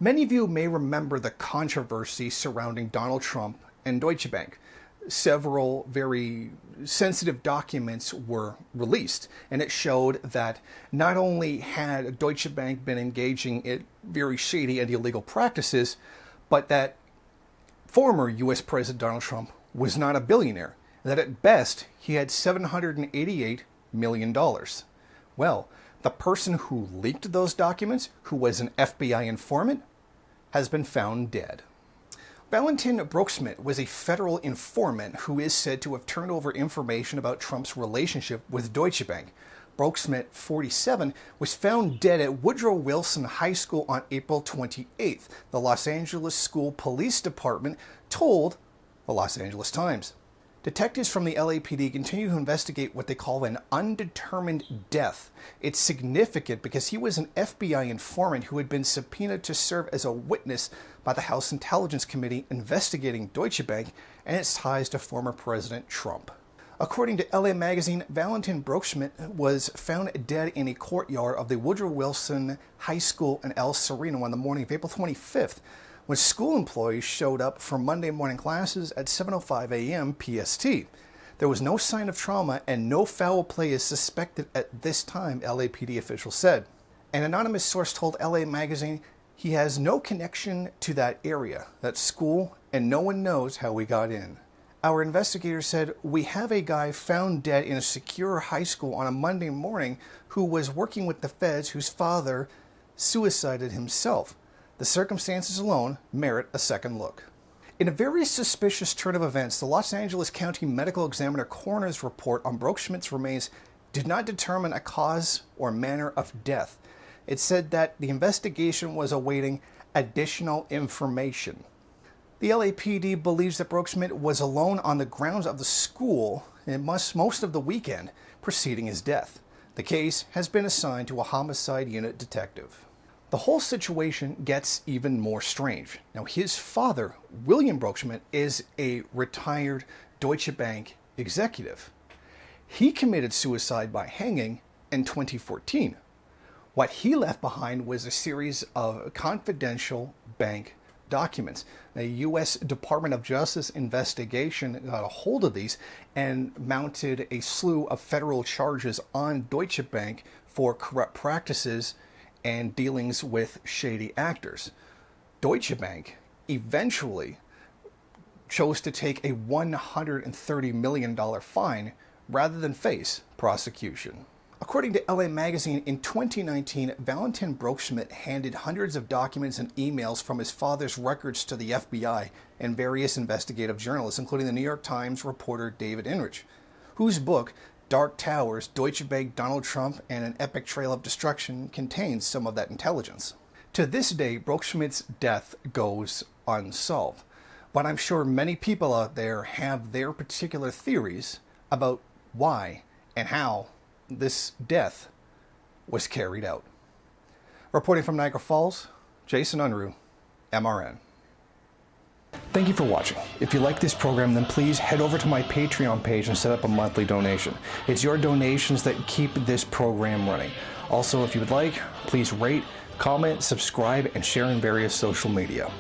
Many of you may remember the controversy surrounding Donald Trump and Deutsche Bank. Several very sensitive documents were released, and it showed that not only had Deutsche Bank been engaging in very shady and illegal practices, but that former U.S. President Donald Trump was not a billionaire, that at best he had $788 million. Well, the person who leaked those documents, who was an FBI informant, has been found dead. Valentin Broeksmit was a federal informant who is said to have turned over information about Trump's relationship with Deutsche Bank. Broeksmit, 47, was found dead at Woodrow Wilson High School on April 28th, the Los Angeles School Police Department told the Los Angeles Times. Detectives from the LAPD continue to investigate what they call an undetermined death. It's significant because he was an FBI informant who had been subpoenaed to serve as a witness by the House Intelligence Committee investigating Deutsche Bank and its ties to former President Trump. According to LA Magazine, Valentin Broeksmit was found dead in a courtyard of the Woodrow Wilson High School in El Sereno on the morning of April 25th. When school employees showed up for Monday morning classes at 7:05 a.m. PST. There was no sign of trauma and no foul play is suspected at this time, LAPD officials said. An anonymous source told LA Magazine he has no connection to that area, that school, and no one knows how he got in. Our investigators said, "We have a guy found dead in a secure high school on a Monday morning who was working with the feds whose father suicided himself. The circumstances alone merit a second look." In a very suspicious turn of events, the Los Angeles County Medical Examiner coroner's report on Broeksmit's remains did not determine a cause or manner of death. It said that the investigation was awaiting additional information. The LAPD believes that Broeksmit was alone on the grounds of the school and most of the weekend preceding his death. The case has been assigned to a homicide unit detective. The whole situation gets even more strange. Now, his father, William Broeksmit, is a retired Deutsche Bank executive. He committed suicide by hanging in 2014. What he left behind was a series of confidential bank documents. A U.S. Department of Justice investigation got a hold of these and mounted a slew of federal charges on Deutsche Bank for corrupt practices and dealings with shady actors. Deutsche Bank eventually chose to take a $130 million fine rather than face prosecution. According to LA Magazine, in 2019, Valentin Broeksmit handed hundreds of documents and emails from his father's records to the FBI and various investigative journalists, including the New York Times reporter David Enrich, whose book, Dark Towers, Deutsche Bank, Donald Trump, and an Epic Trail of Destruction contains some of that intelligence. To this day, Broeksmit's death goes unsolved, but I'm sure many people out there have their particular theories about why and how this death was carried out. Reporting from Niagara Falls, Jason Unruhe, MRN. Thank you for watching. If you like this program, then please head over to my Patreon page and set up a monthly donation. It's your donations that keep this program running. Also, if you would like, please rate, comment, subscribe, and share in various social media.